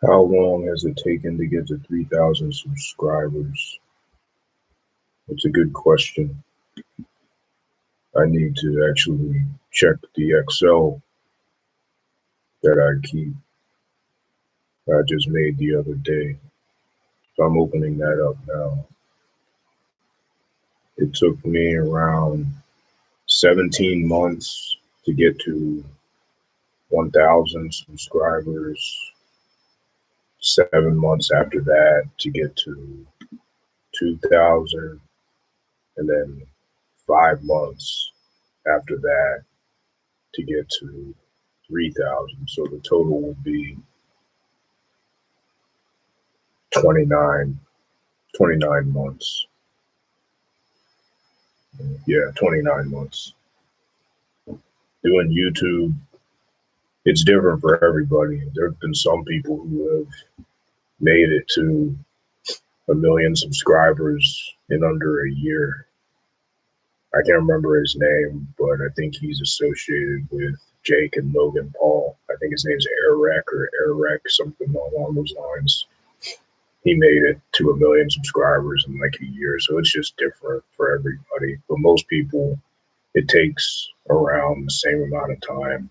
How long has it taken to get to 3,000 subscribers? It's a good question. I need to actually check the Excel that I keep. I just made the other day. So I'm opening that up now. It took me around 17 months to get to 1,000 subscribers. 7 months after that to get to 2,000, and then 5 months after that to get to 3,000. So the total will be 29 months. Yeah, 29 months. Doing YouTube, it's different for everybody. There have been some people who have made it to 1 million subscribers in under a year. I can't remember his name, but I think he's associated with Jake and Logan Paul. I think his name's Eric, something along those lines. He made it to 1 million subscribers in like a year, so it's just different for everybody. But most people, it takes around the same amount of time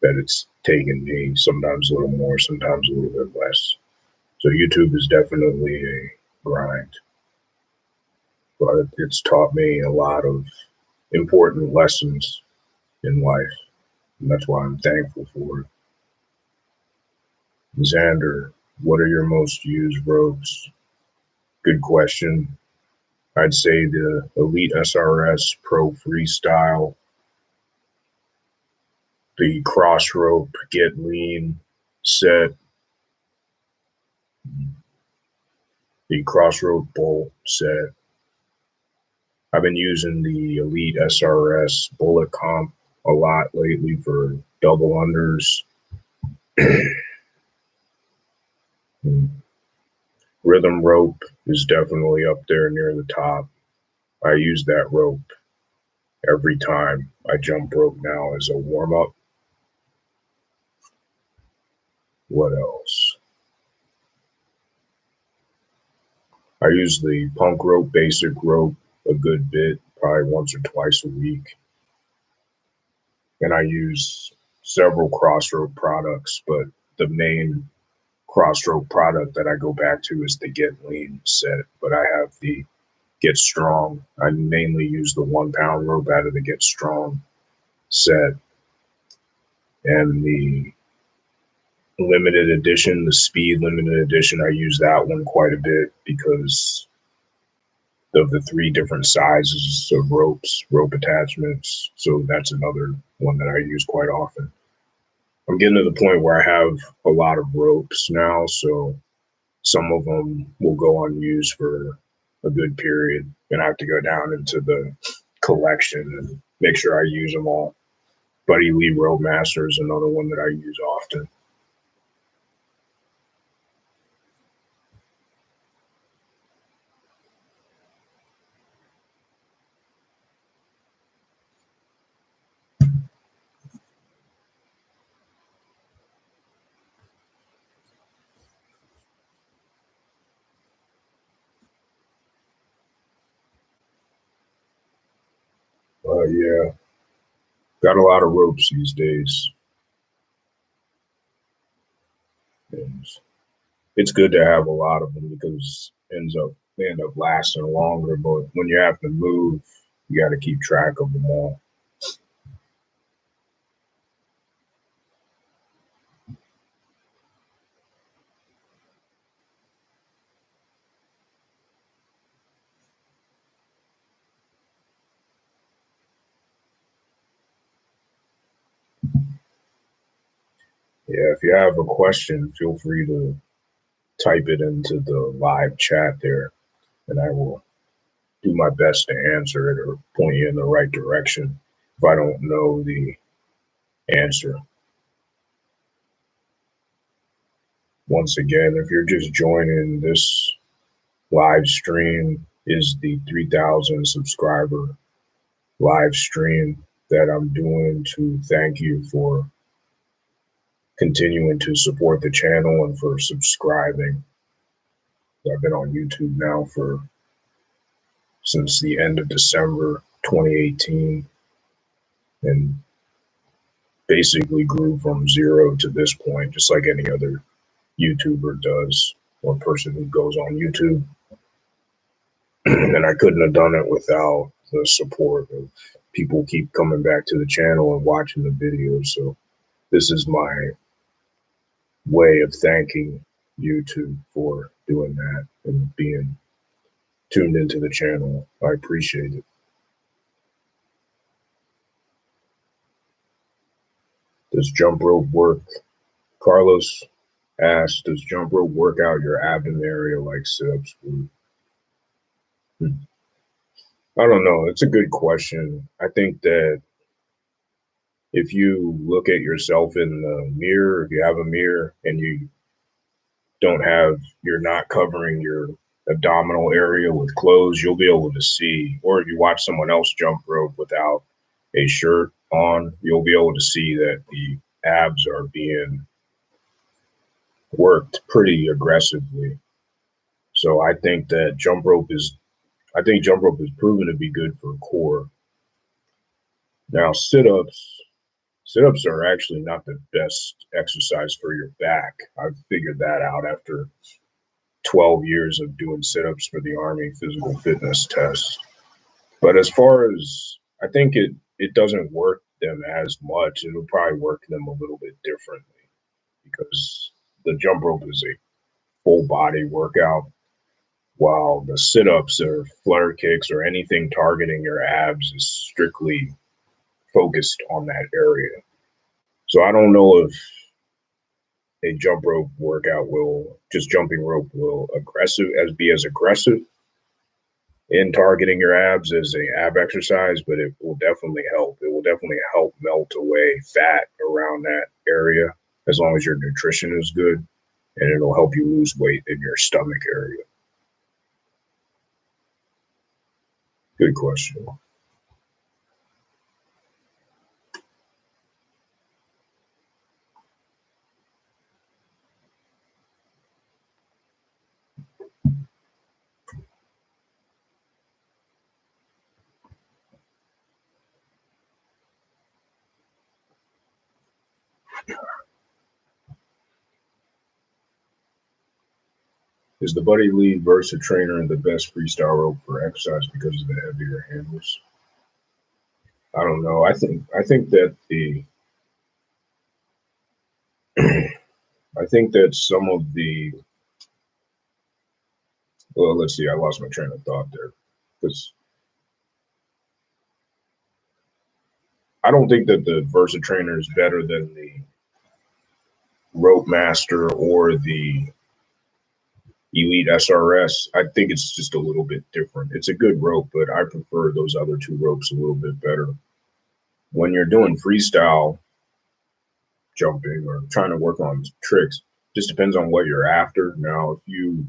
that it's taken me, sometimes a little more, sometimes a little bit less. So YouTube is definitely a grind, but it's taught me a lot of important lessons in life, and that's why I'm thankful for it. Xander, what are your most used ropes? Good question. I'd say the Elite SRS Pro Freestyle, the Crossroad Get Lean set, the Crossroad Bolt set. I've been using the Elite SRS bullet comp a lot lately for double unders. Rhythm rope is definitely up there near the top. I use that rope every time I jump rope now as a warm up. What else? I use the punk rope, basic rope a good bit, probably once or twice a week. And I use several Crossroad products, but the main Crossroad product that I go back to is the Get Lean set. But I have the Get Strong. I mainly use the 1 pound rope out of the Get Strong set. And the limited edition, the Speed limited edition, I use that one quite a bit because of the 3 different sizes of rope attachments. So that's another one that I use quite often. I'm getting to the point where I have a lot of ropes now, so some of them will go unused for a good period, and I have to go down into the collection and make sure I use them all. Buddy Lee Rope Master is another one that I use often. Yeah, got a lot of ropes these days. And it's good to have a lot of them because they end up lasting longer. But when you have to move, you got to keep track of them all. Yeah, if you have a question, feel free to type it into the live chat there, and I will do my best to answer it or point you in the right direction if I don't know the answer. Once again, if you're just joining, this live stream is the 3,000 subscriber live stream that I'm doing to thank you for continuing to support the channel and for subscribing. I've been on YouTube now since the end of December 2018 and basically grew from 0 to this point, just like any other YouTuber does or person who goes on YouTube. And I couldn't have done it without the support of people keep coming back to the channel and watching the videos. So this is my way of thanking YouTube for doing that and being tuned into the channel. I appreciate it. Does jump rope work? Carlos asked, does jump rope work out your abdomen area like sit-ups would? I don't know. It's a good question. I think that if you look at yourself in the mirror, if you have a mirror and you're not covering your abdominal area with clothes, you'll be able to see. Or if you watch someone else jump rope without a shirt on, you'll be able to see that the abs are being worked pretty aggressively. So I think jump rope is proven to be good for core. Now sit-ups are actually not the best exercise for your back. I've figured that out after 12 years of doing sit-ups for the Army physical fitness test. But as far as, I think it doesn't work them as much. It'll probably work them a little bit differently because the jump rope is a full body workout, while the sit-ups or flutter kicks or anything targeting your abs is strictly focused on that area. So I don't know if a jump rope workout jumping rope will be as aggressive in targeting your abs as a ab exercise, but it will definitely help. It will definitely help melt away fat around that area as long as your nutrition is good, and it'll help you lose weight in your stomach area. Good question. Is the Buddy Lee Versa Trainer the best freestyle rope for exercise because of the heavier handles? I don't know. I think that I think that some of the, well, let's see, I lost my train of thought there. Because I don't think that the Versa Trainer is better than the Rope Master or the Elite SRS. I think it's just a little bit different. It's a good rope, but I prefer those other two ropes a little bit better. When you're doing freestyle jumping or trying to work on tricks, just depends on what you're after. Now, if you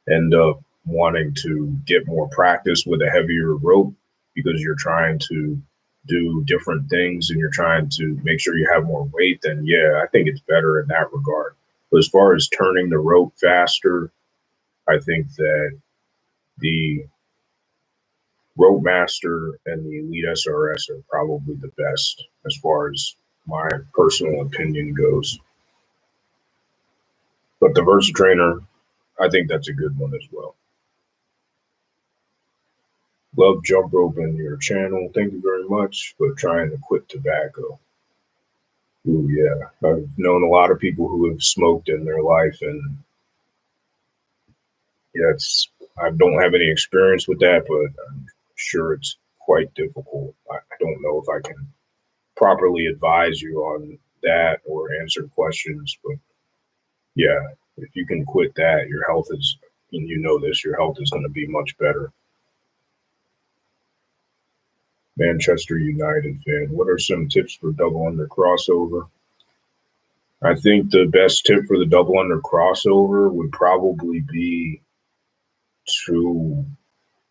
end up wanting to get more practice with a heavier rope because you're trying to do different things and you're trying to make sure you have more weight, then yeah, I think it's better in that regard. But as far as turning the rope faster, I think that the Rope Master and the Elite SRS are probably the best as far as my personal opinion goes. But the Versa Trainer, I think that's a good one as well. Love jump rope in your channel. Thank you very much. But trying to quit tobacco. Ooh, yeah. I've known a lot of people who have smoked in their life, and yeah, I don't have any experience with that, but I'm sure it's quite difficult. I don't know if I can properly advise you on that or answer questions, but yeah, if you can quit that, your health is, and you know this, your health is going to be much better. Manchester United fan, what are some tips for double under crossover? I think the best tip for the double under crossover would probably be to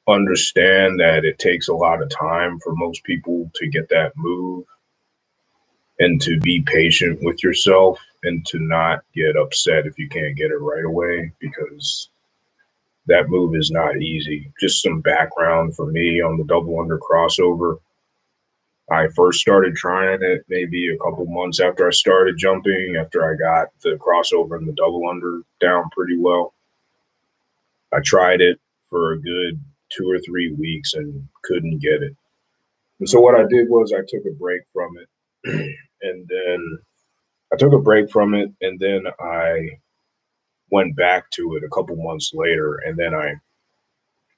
understand that it takes a lot of time for most people to get that move, and to be patient with yourself and to not get upset if you can't get it right away, because that move is not easy. Just some background for me on the double under crossover. I first started trying it maybe a couple months after I started jumping, after I got the crossover and the double under down pretty well. I tried it for a good 2 or 3 weeks and couldn't get it. And so what I did was I took a break from it. And then I went back to it a couple months later, and then I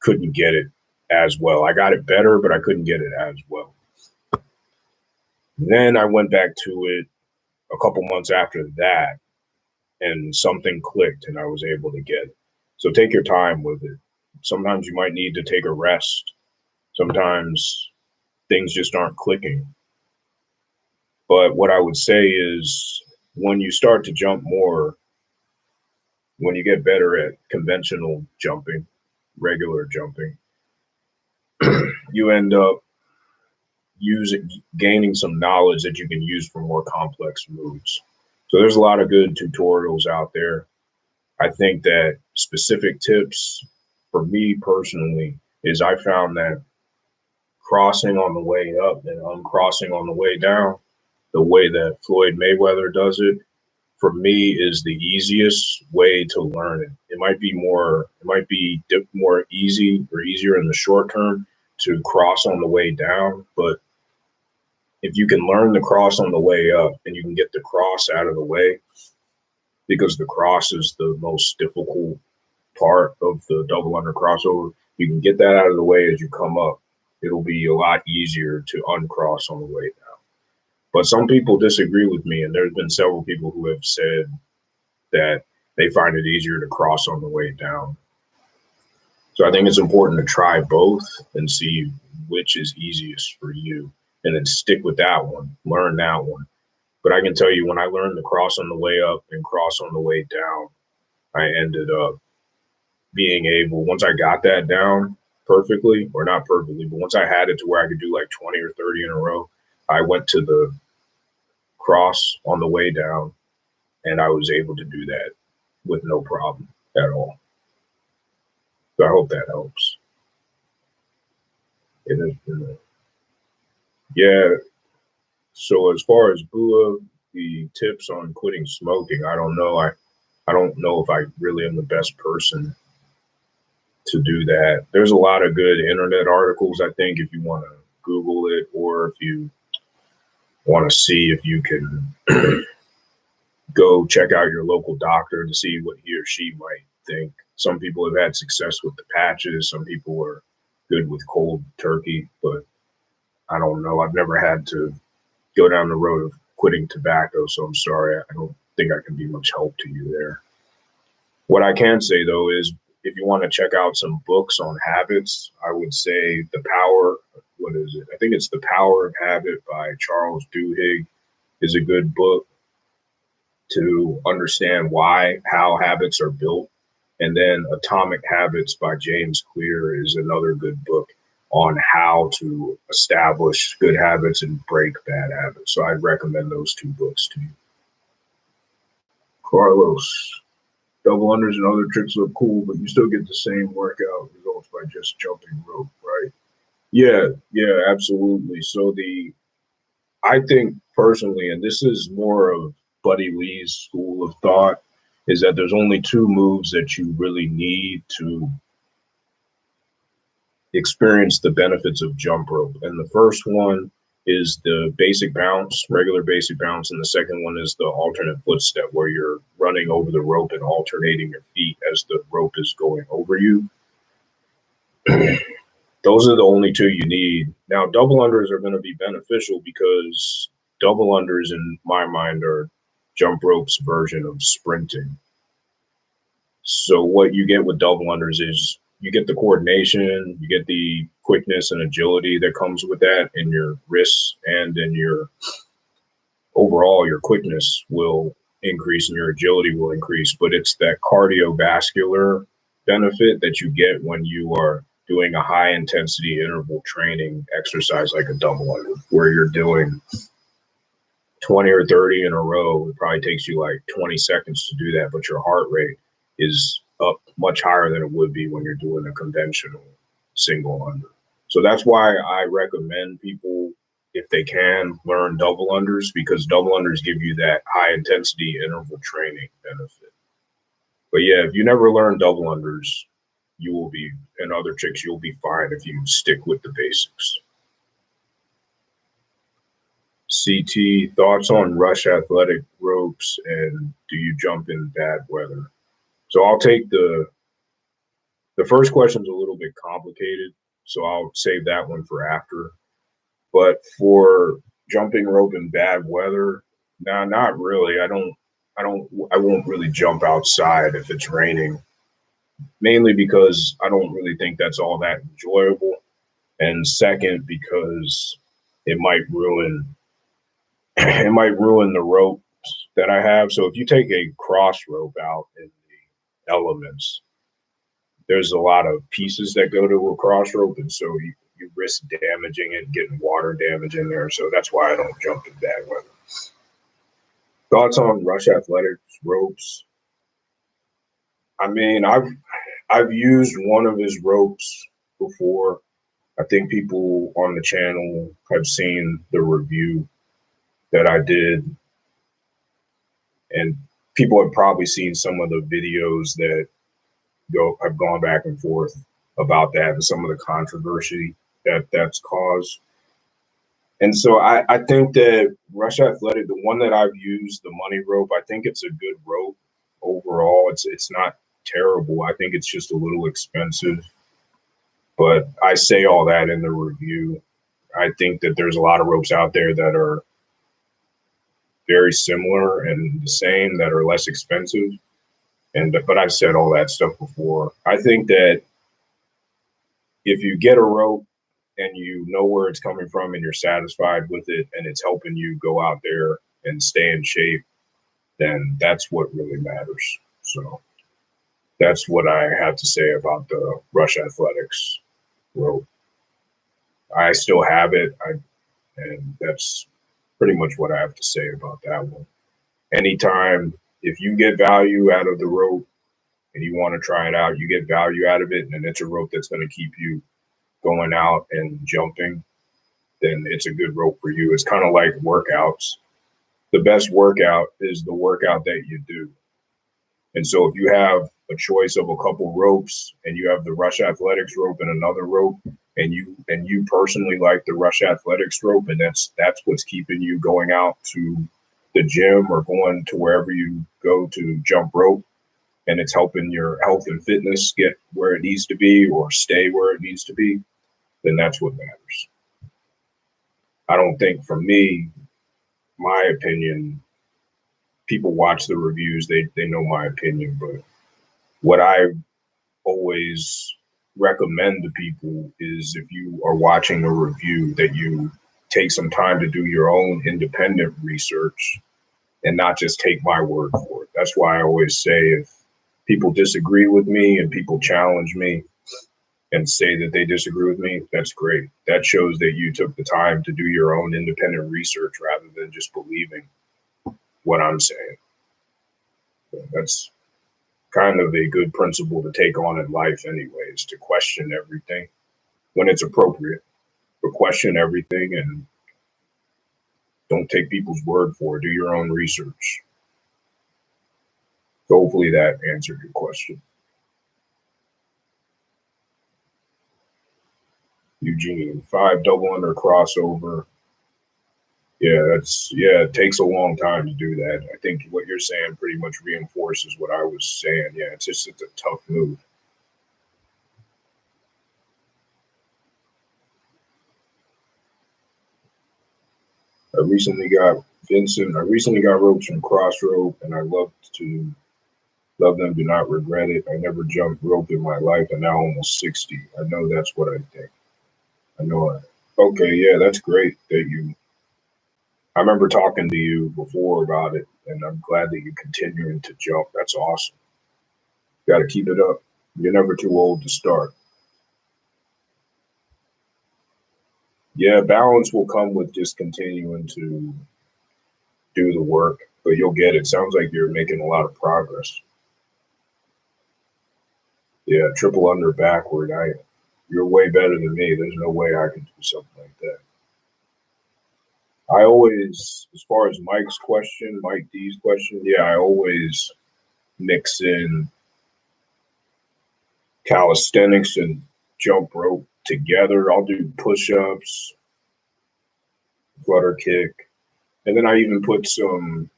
couldn't get it as well. I got it better, but I couldn't get it as well. Then I went back to it a couple months after that, and something clicked and I was able to get it. So take your time with it. Sometimes you might need to take a rest. Sometimes things just aren't clicking. But what I would say is, when you start to jump more, when you get better at conventional jumping, regular jumping, you end up gaining some knowledge that you can use for more complex moves. So there's a lot of good tutorials out there. I think that specific tips for me personally is, I found that crossing on the way up and uncrossing on the way down, the way that Floyd Mayweather does it, for me is the easiest way to learn it. It might be more easy or easier in the short term to cross on the way down, but if you can learn the cross on the way up and you can get the cross out of the way, because the cross is the most difficult part of the double under crossover, you can get that out of the way as you come up. It'll be a lot easier to uncross on the way down. But some people disagree with me, and there's been several people who have said that they find it easier to cross on the way down. So I think it's important to try both and see which is easiest for you, and then stick with that one, learn that one. But I can tell you, when I learned to cross on the way up and cross on the way down, I ended up being able, once I got that down perfectly, or not perfectly, but once I had it to where I could do like 20 or 30 in a row, I went to the cross on the way down, and I was able to do that with no problem at all. So I hope that helps. It is, yeah. So as far as Bua, the tips on quitting smoking, I don't know. I don't know if I really am the best person to do that. There's a lot of good internet articles, I think, if you want to Google it, or if you want to see if you can go check out your local doctor to see what he or she might think. Some people have had success with the patches. Some people are good with cold turkey, but I don't know. I've never had to go down the road of quitting tobacco, so I'm sorry. I don't think I can be much help to you there. What I can say, though, is if you want to check out some books on habits, I would say what is it? I think it's The Power of Habit by Charles Duhigg is a good book to understand how habits are built. And then Atomic Habits by James Clear is another good book on how to establish good habits and break bad habits. So I'd recommend those two books to you. Carlos, double unders and other tricks look cool, but you still get the same workout results by just jumping rope, right? Yeah, absolutely. So I think personally, and this is more of Buddy Lee's school of thought, is that there's only two moves that you really need to experience the benefits of jump rope. And the first one is the basic bounce, regular basic bounce. And the second one is the alternate footstep, where you're running over the rope and alternating your feet as the rope is going over you. Those are the only two you need. Now, double unders are going to be beneficial because double unders, in my mind, are jump rope's version of sprinting. So what you get with double unders is you get the coordination, you get the quickness and agility that comes with that in your wrists, and in your overall, your quickness will increase and your agility will increase. But it's that cardiovascular benefit that you get when you are doing a high intensity interval training exercise like a double under, where you're doing 20 or 30 in a row. It probably takes you like 20 seconds to do that, but your heart rate is up much higher than it would be when you're doing a conventional single under. So that's why I recommend people, if they can, learn double unders, because double unders give you that high intensity interval training benefit. But yeah, if you never learn double unders, you will be, and other tricks, you'll be fine if you stick with the basics. CT, thoughts on rush athletic ropes, and do you jump in bad weather? So I'll take the first question's a little bit complicated, so I'll save that one for after. But for jumping rope in bad weather, no, not really. I won't really jump outside if it's raining, mainly because I don't really think that's all that enjoyable. And second, because it might ruin the ropes that I have. So if you take a cross rope out in the elements, there's a lot of pieces that go to a cross rope, and so you risk damaging it, getting water damage in there. So that's why I don't jump in bad weather. Thoughts on Rush Athletics ropes? I mean, I've used one of his ropes before. I think people on the channel have seen the review that I did, and people have probably seen some of the videos that I've gone back and forth about that and some of the controversy that's caused. And so I think that Rush Athletic, the one that I've used, the money rope, I think it's a good rope overall. It's not terrible. I think it's just a little expensive. But I say all that in the review. I think that there's a lot of ropes out there that are very similar and the same, that are less expensive. But I've said all that stuff before. I think that if you get a rope and you know where it's coming from and you're satisfied with it and it's helping you go out there and stay in shape, then that's what really matters. So that's what I have to say about the Rush Athletics rope. I still have it, and that's pretty much what I have to say about that one. Anytime, if you get value out of the rope and you want to try it out, you get value out of it, and it's a rope that's going to keep you going out and jumping, then it's a good rope for you. It's kind of like workouts. The best workout is the workout that you do. And so if you have a choice of a couple ropes and you have the Rush Athletics rope and another rope, and you personally like the Rush Athletics rope, and that's what's keeping you going out to the gym or going to wherever you go to jump rope, and it's helping your health and fitness get where it needs to be or stay where it needs to be, then that's what matters. I don't think, for me, my opinion, people watch the reviews, they know my opinion, but what I always recommend to people is, if you are watching a review, that you take some time to do your own independent research and not just take my word for it. That's why I always say, if people disagree with me and people challenge me and say that they disagree with me, that's great. That shows that you took the time to do your own independent research rather than just believing what I'm saying. So that's kind of a good principle to take on in life anyways, to question everything when it's appropriate, but question everything and don't take people's word for it. Do your own research. So hopefully that answered your question. Eugene, 5 double under crossover. Yeah, it takes a long time to do that. I think what you're saying pretty much reinforces what I was saying. Yeah, it's a tough move. I recently got ropes from Crossroad, and I love them, do not regret it. I never jumped rope in my life, and now almost 60. I know that's what I think. Okay, yeah, that's great that I remember talking to you before about it, and I'm glad that you're continuing to jump. That's awesome. Got to keep it up. You're never too old to start. Yeah, balance will come with just continuing to do the work, but you'll get it. Sounds like you're making a lot of progress. Yeah, triple under backward. You're way better than me. There's no way I could do something like that. I always, as far as Mike D's question, yeah, I always mix in calisthenics and jump rope together. I'll do push-ups, flutter kick, and then I even put some,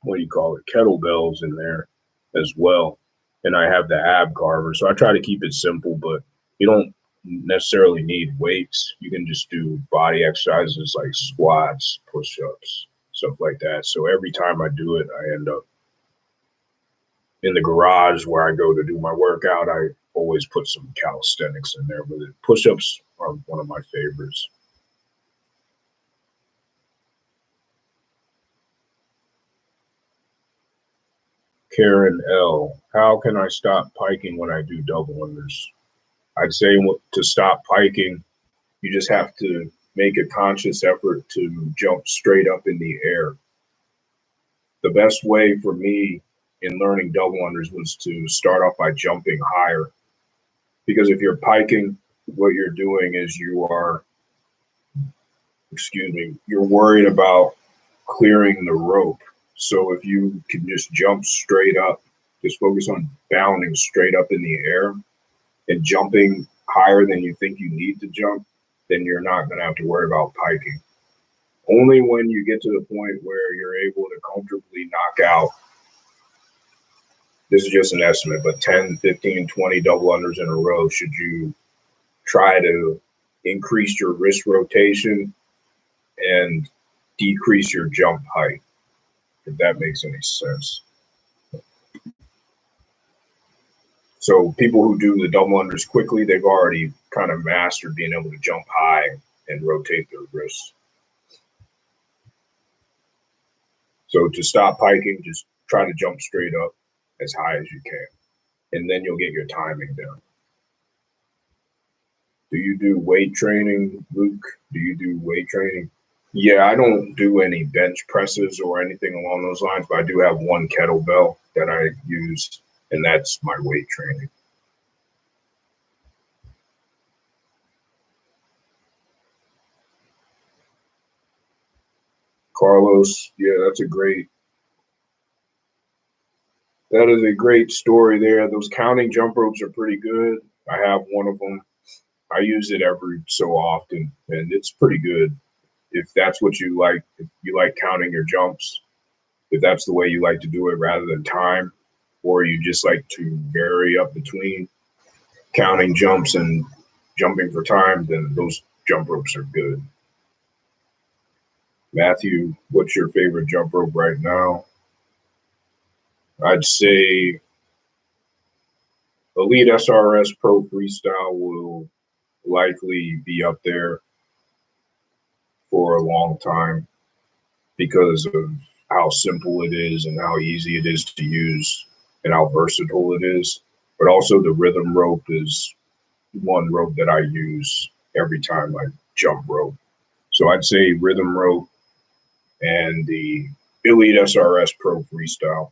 what do you call it, kettlebells in there as well. And I have the ab carver. So I try to keep it simple, but you don't necessarily need weights. You can just do body exercises like squats, push-ups, stuff like that. So every time I do it, I end up in the garage where I go to do my workout. I always put some calisthenics in there with it. Push-ups are one of my favorites. Karen L. How can I stop piking when I do double unders? I'd say to stop piking, you just have to make a conscious effort to jump straight up in the air. The best way for me in learning double unders was to start off by jumping higher. Because if you're piking, what you're doing is you're worried about clearing the rope. So if you can just jump straight up, just focus on bounding straight up in the air and jumping higher than you think you need to jump, then you're not going to have to worry about piking. Only when you get to the point where you're able to comfortably knock out, this is just an estimate, but 10, 15, 20 double unders in a row, should you try to increase your wrist rotation and decrease your jump height, if that makes any sense. So people who do the double unders quickly, they've already kind of mastered being able to jump high and rotate their wrists. So to stop piking, just try to jump straight up as high as you can, and then you'll get your timing down. Do you do weight training, Luke? Do you do weight training? Yeah, I don't do any bench presses or anything along those lines, but I do have one kettlebell that I use, and that's my weight training. Carlos, yeah, that is a great story there. Those counting jump ropes are pretty good. I have one of them. I use it every so often, and it's pretty good. If that's what you like, if you like counting your jumps, if that's the way you like to do it rather than time, or you just like to vary up between counting jumps and jumping for time, then those jump ropes are good. Matthew, what's your favorite jump rope right now? I'd say Elite SRS Pro Freestyle will likely be up there for a long time because of how simple it is and how easy it is to use and how versatile it is. But also the rhythm rope is one rope that I use every time I jump rope. So I'd say rhythm rope and the Elite SRS Pro Freestyle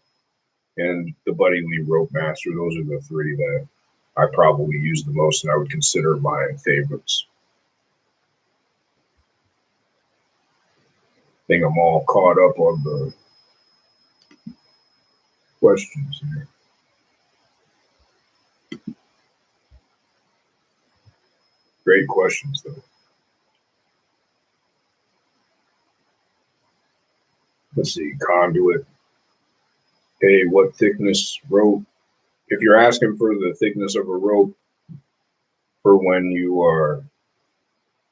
and the Buddy Lee Rope Master. Those are the three that I probably use the most and I would consider my favorites. I think I'm all caught up on the questions here. Great questions, though. Let's see, conduit. Hey, what thickness rope? If you're asking for the thickness of a rope for when you are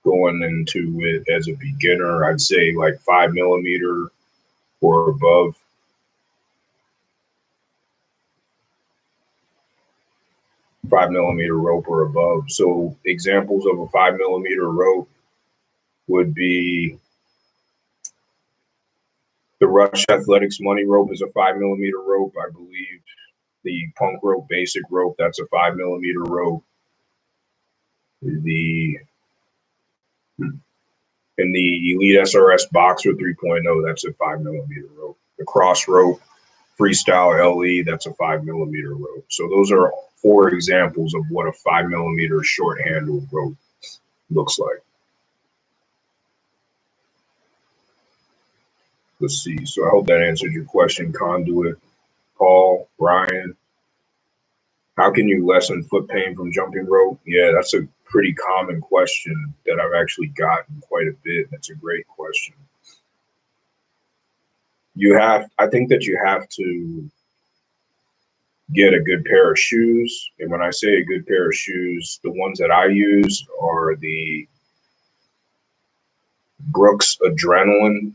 going into it as a beginner, I'd say like 5 millimeter or above. 5 millimeter rope or above. So examples of a 5 millimeter rope would be the Rush Athletics money rope is a 5 millimeter rope, I believe. The Punk Rope basic rope, that's a 5 millimeter rope. The and the Elite SRS Boxer 3.0, that's a 5 millimeter rope. The Crossroad Freestyle LE, that's a 5 millimeter rope. So those are 4 examples of what a 5 millimeter short handle rope looks like. Let's see. So I hope that answered your question, Conduit. Paul, Brian, how can you lessen foot pain from jumping rope? Yeah, that's a pretty common question that I've actually gotten quite a bit. That's a great question. I think that you have to get a good pair of shoes. And when I say a good pair of shoes, the ones that I use are the Brooks Adrenaline.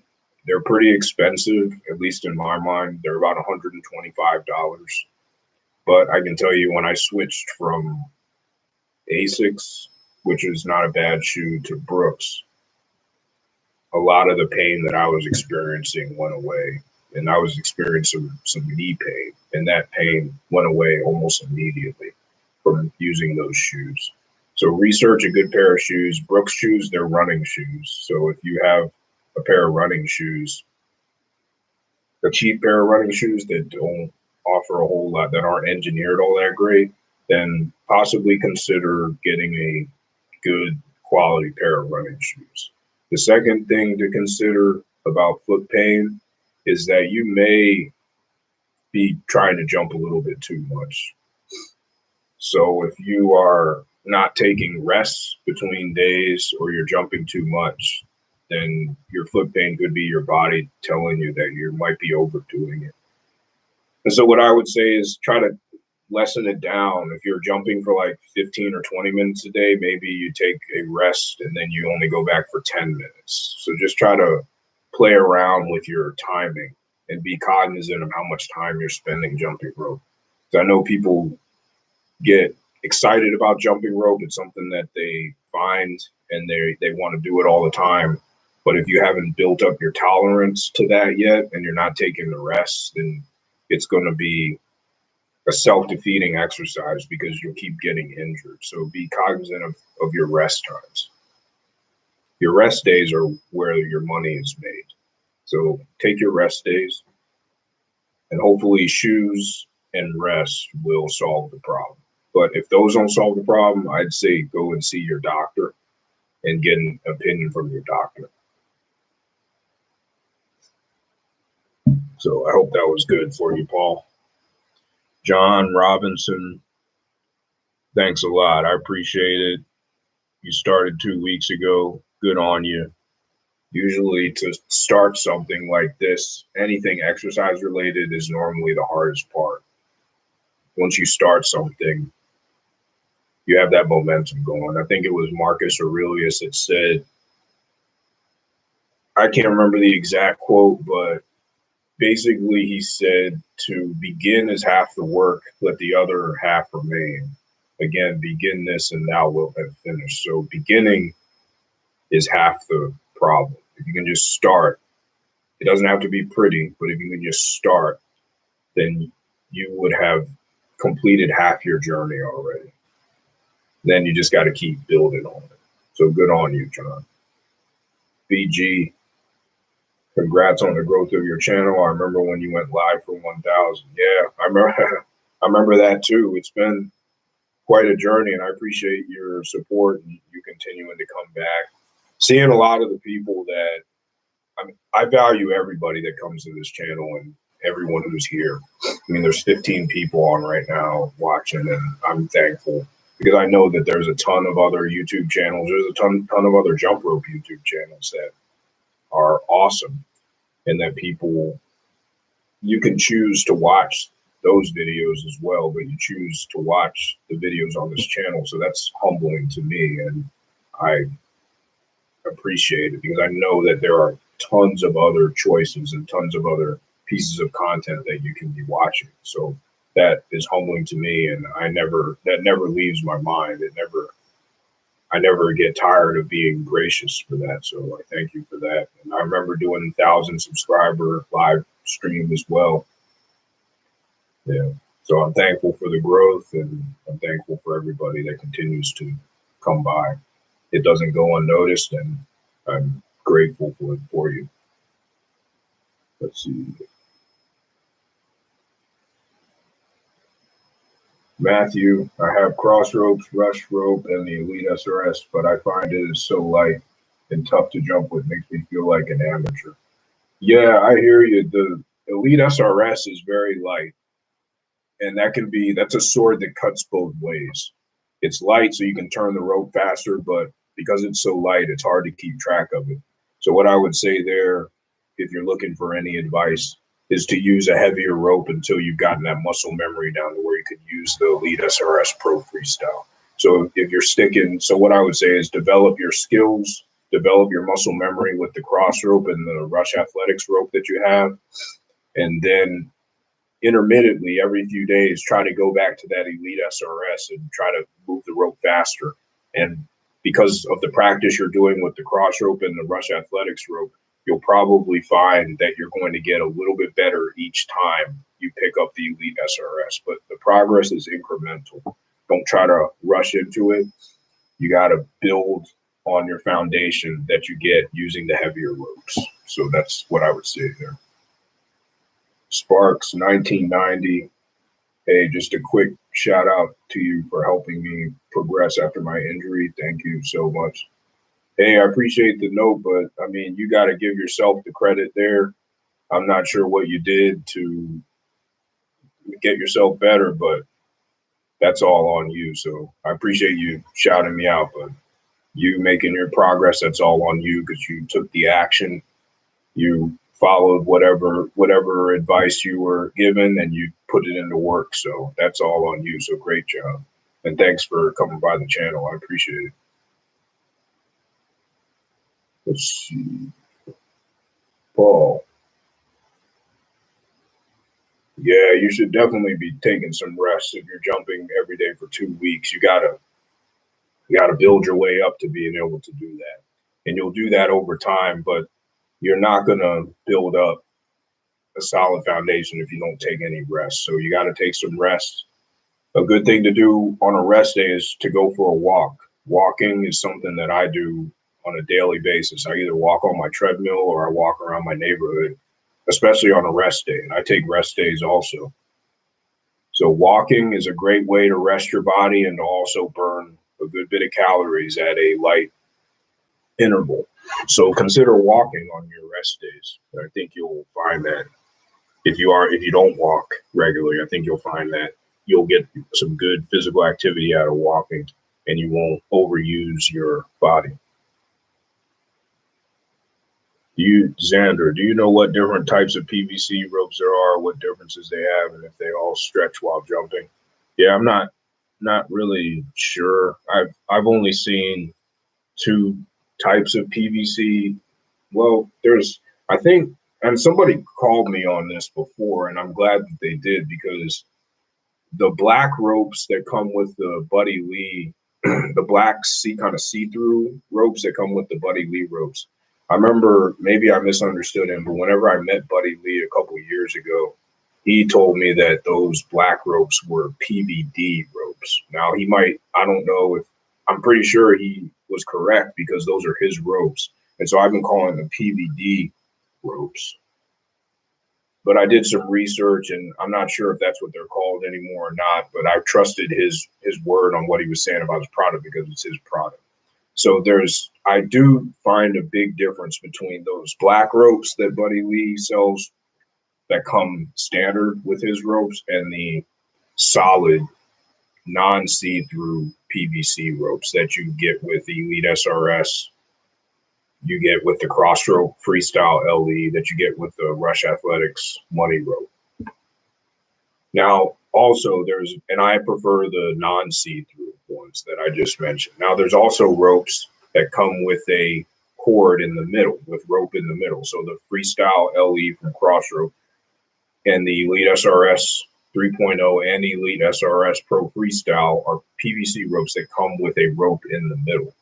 They're pretty expensive, at least in my mind. They're about $125. But I can tell you when I switched from Asics, which is not a bad shoe, to Brooks, a lot of the pain that I was experiencing went away. And I was experiencing some knee pain, and that pain went away almost immediately from using those shoes. So research a good pair of shoes. Brooks shoes, they're running shoes. So if you have a pair of running shoes, a cheap pair of running shoes that don't offer a whole lot, that aren't engineered all that great, then possibly consider getting a good quality pair of running shoes. The second thing to consider about foot pain is that you may be trying to jump a little bit too much. So if you are not taking rests between days or you're jumping too much, then your foot pain could be your body telling you that you might be overdoing it. And so what I would say is try to lessen it down. If you're jumping for like 15 or 20 minutes a day, maybe you take a rest and then you only go back for 10 minutes. So just try to play around with your timing and be cognizant of how much time you're spending jumping rope. So I know people get excited about jumping rope. It's something that they find and they want to do it all the time. But if you haven't built up your tolerance to that yet and you're not taking the rest, then it's going to be a self-defeating exercise because you'll keep getting injured. So be cognizant of your rest times. Your rest days are where your money is made. So take your rest days, and hopefully shoes and rest will solve the problem. But if those don't solve the problem, I'd say go and see your doctor and get an opinion from your doctor. So I hope that was good for you, Paul. John Robinson, thanks a lot. I appreciate it. You started 2 weeks ago. Good on you. Usually to start something like this, anything exercise related is normally the hardest part. Once you start something, you have that momentum going. I think it was Marcus Aurelius that said, I can't remember the exact quote, but basically he said to begin is half the work, let the other half remain. Again, begin this and thou wilt have finished. So beginning is half the problem. If you can just start, it doesn't have to be pretty, but if you can just start, then you would have completed half your journey already. Then you just got to keep building on it. So good on you, John. BG, congrats on the growth of your channel. I remember when you went live for 1,000. Yeah, I remember. I remember that too. It's been quite a journey, and I appreciate your support and you continuing to come back. Seeing a lot of the people that I value everybody that comes to this channel and everyone who's here. I mean, there's 15 people on right now watching, and I'm thankful because I know that there's a ton of other YouTube channels. There's a ton of other jump rope YouTube channels that are awesome, and that people, you can choose to watch those videos as well, but you choose to watch the videos on this channel. So that's humbling to me, and I appreciate it because I know that there are tons of other choices and tons of other pieces of content that you can be watching. So that is humbling to me, and that never leaves my mind. I never get tired of being gracious for that. So I thank you for that. And I remember doing 1,000 subscriber live stream as well. Yeah. So I'm thankful for the growth, and I'm thankful for everybody that continues to come by. It doesn't go unnoticed, and I'm grateful for you. Let's see. Matthew, I have Crossroads, Rush Rope, and the Elite SRS, but I find it is so light and tough to jump with. Makes me feel like an amateur. Yeah, I hear you. The Elite SRS is very light, and that's a sword that cuts both ways. It's light, so you can turn the rope faster, but because it's so light, it's hard to keep track of it. So what I would say there, if you're looking for any advice, is to use a heavier rope until you've gotten that muscle memory down to where you could use the Elite SRS Pro Freestyle. So if you're so what I would say is develop your skills, develop your muscle memory with the cross rope and the Rush Athletics rope that you have, and then intermittently every few days try to go back to that Elite SRS and try to move the rope faster. And because of the practice you're doing with the cross rope and the Rush Athletics rope, you'll probably find that you're going to get a little bit better each time you pick up the Elite SRS. But the progress is incremental. Don't try to rush into it. You got to build on your foundation that you get using the heavier ropes. So that's what I would say there. Sparks 1990. Hey, just a quick shout out to you for helping me progress after my injury. Thank you so much. Hey, I appreciate the note, but I mean, you got to give yourself the credit there. I'm not sure what you did to get yourself better, but that's all on you. So I appreciate you shouting me out, but you making your progress, that's all on you because you took the action. You followed whatever advice you were given and you put it into work. So that's all on you. So great job. And thanks for coming by the channel. I appreciate it. Let's see. Paul. Yeah, you should definitely be taking some rest. If you're jumping every day for 2 weeks, you gotta build your way up to being able to do that. And you'll do that over time, but you're not gonna build up a solid foundation if you don't take any rest. So you gotta take some rest. A good thing to do on a rest day is to go for a walk. Walking is something that I do on a daily basis. I either walk on my treadmill or I walk around my neighborhood, especially on a rest day. And I take rest days also. So walking is a great way to rest your body and to also burn a good bit of calories at a light interval. So consider walking on your rest days. I think you'll find that if you don't walk regularly, I think you'll find that you'll get some good physical activity out of walking and you won't overuse your body. Xander, do you know what different types of PVC ropes there are, what differences they have, and if they all stretch while jumping? Yeah, I'm not really sure. I've only seen two types of PVC. Well, I think, and somebody called me on this before, and I'm glad that they did because the black ropes that come with the Buddy Lee, the black kind of see-through ropes that come with the Buddy Lee ropes. I remember, maybe I misunderstood him, but whenever I met Buddy Lee a couple of years ago, he told me that those black ropes were PVD ropes. Now I don't know if, I'm pretty sure he was correct because those are his ropes. And so I've been calling them PVD ropes. But I did some research and I'm not sure if that's what they're called anymore or not, but I trusted his word on what he was saying about his product because it's his product. So I do find a big difference between those black ropes that Buddy Lee sells that come standard with his ropes and the solid non-see-through PVC ropes that you get with the Elite SRS, you get with the Crossroad Freestyle LE, that you get with the Rush Athletics Money rope. Now, also and I prefer the non-see-through ones that I just mentioned. Now, there's also ropes that come with a cord in the middle, with rope in the middle. So the Freestyle LE from Crossroad and the Elite SRS 3.0 and Elite SRS Pro Freestyle are PVC ropes that come with a rope in the middle.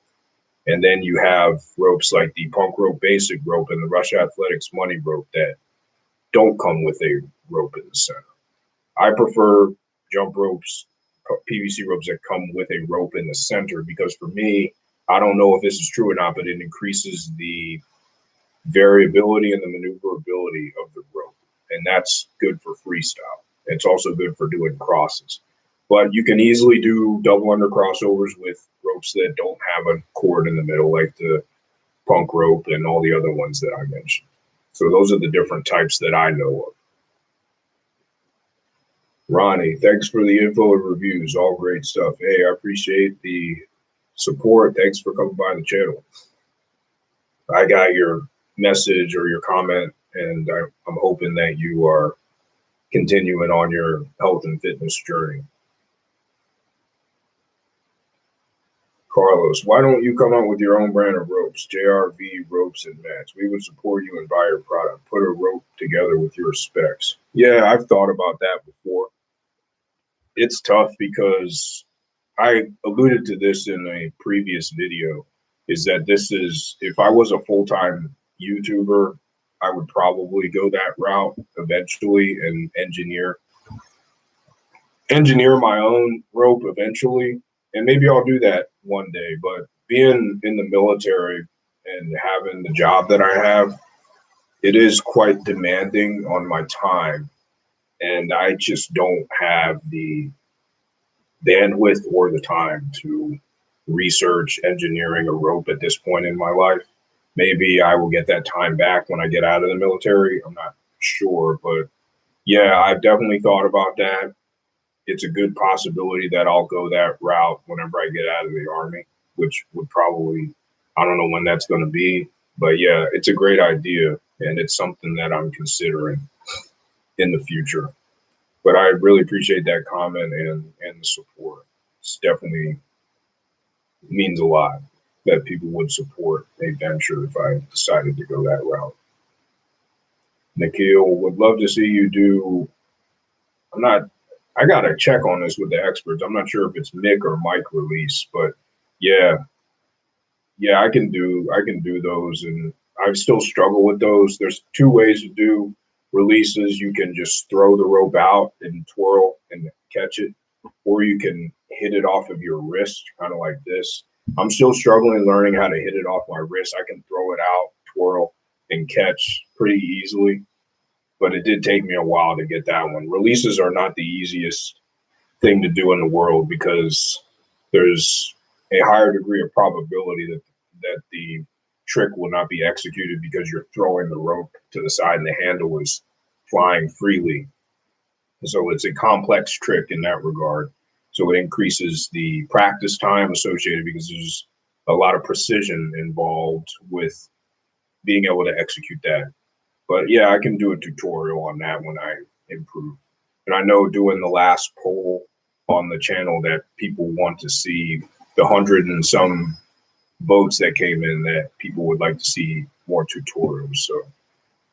And then you have ropes like the Punk Rope Basic rope and the Rush Athletics Money rope that don't come with a rope in the center. I prefer jump ropes, PVC ropes that come with a rope in the center because for me, I don't know if this is true or not, but it increases the variability and the maneuverability of the rope. And that's good for freestyle. It's also good for doing crosses. But you can easily do double under crossovers with ropes that don't have a cord in the middle, like the Punk rope and all the other ones that I mentioned. So those are the different types that I know of. Ronnie, thanks for the info and reviews. All great stuff. Hey, I appreciate the support. Thanks for coming by the channel. I got your message or your comment, and I'm hoping that you are continuing on your health and fitness journey. Carlos, why don't you come out with your own brand of ropes, JRV ropes and mats? We would support you and buy your product. Put a rope together with your specs. Yeah, I've thought about that before. It's tough because I alluded to this in a previous video, is that if I was a full-time YouTuber, I would probably go that route eventually and engineer my own rope eventually. And maybe I'll do that one day, but being in the military and having the job that I have, it is quite demanding on my time. And I just don't have the bandwidth or the time to research engineering a rope at this point in my life. Maybe I will get that time back when I get out of the military. I'm not sure, but yeah, I've definitely thought about that. It's a good possibility that I'll go that route whenever I get out of the Army, which would probably, I don't know when that's going to be, but yeah, it's a great idea. And it's something that I'm considering in the future. But I really appreciate that comment and the support. It's definitely means a lot that people would support a venture if I decided to go that route. Nikhil, would love to see you do I gotta check on this with the experts. I'm not sure if it's mic or mic release, but yeah, yeah, I can do those, and I still struggle with those. There's two ways to do releases. You can just throw the rope out and twirl and catch it, or you can hit it off of your wrist, kind of like this. I'm still struggling learning how to hit it off my wrist. I can throw it out, twirl, and catch pretty easily, but it did take me a while to get that one. Releases are not the easiest thing to do in the world because there's a higher degree of probability that the trick will not be executed because you're throwing the rope to the side and the handle is flying freely. So it's a complex trick in that regard. So it increases the practice time associated because there's a lot of precision involved with being able to execute that. But yeah, I can do a tutorial on that when I improve. And I know doing the last poll on the channel that people want to see the 100 and some votes that came in that people would like to see more tutorials. So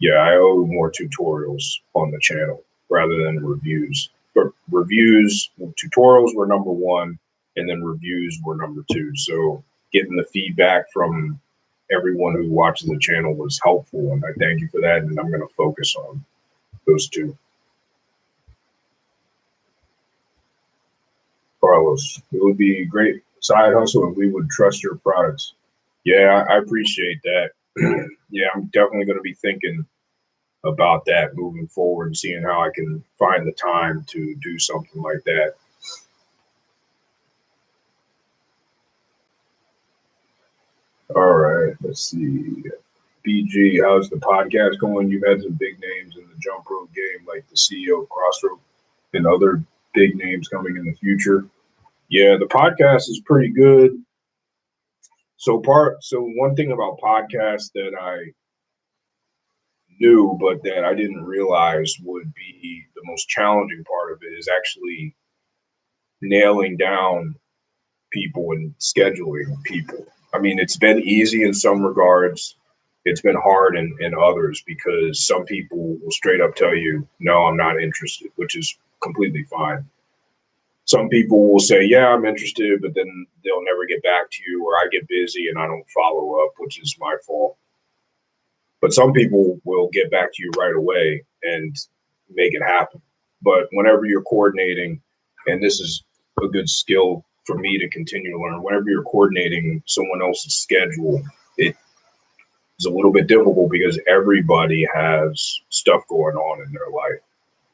yeah, I owe more tutorials on the channel rather than reviews. But reviews, tutorials were number one, and then reviews were number two. So getting the feedback from everyone who watches the channel was helpful, and I thank you for that. And I'm going to focus on those two. Carlos, it would be a great side hustle if we would trust your products. Yeah, I appreciate that. Yeah, I'm definitely going to be thinking about that moving forward and seeing how I can find the time to do something like that. All right, let's see. BG, how's the podcast going? You've had some big names in the jump rope game, like the CEO of Crossroad and other big names coming in the future. Yeah, the podcast is pretty good. So one thing about podcasts that I knew, but that I didn't realize would be the most challenging part of it is actually nailing down people and scheduling people. I mean, it's been easy in some regards. It's been hard in others because some people will straight up tell you, no, I'm not interested, which is completely fine. Some people will say, yeah, I'm interested, but then they'll never get back to you, or I get busy and I don't follow up, which is my fault. But some people will get back to you right away and make it happen. But whenever you're coordinating, and this is a good skill for me to continue to learn, whenever you're coordinating someone else's schedule, it is a little bit difficult because everybody has stuff going on in their life.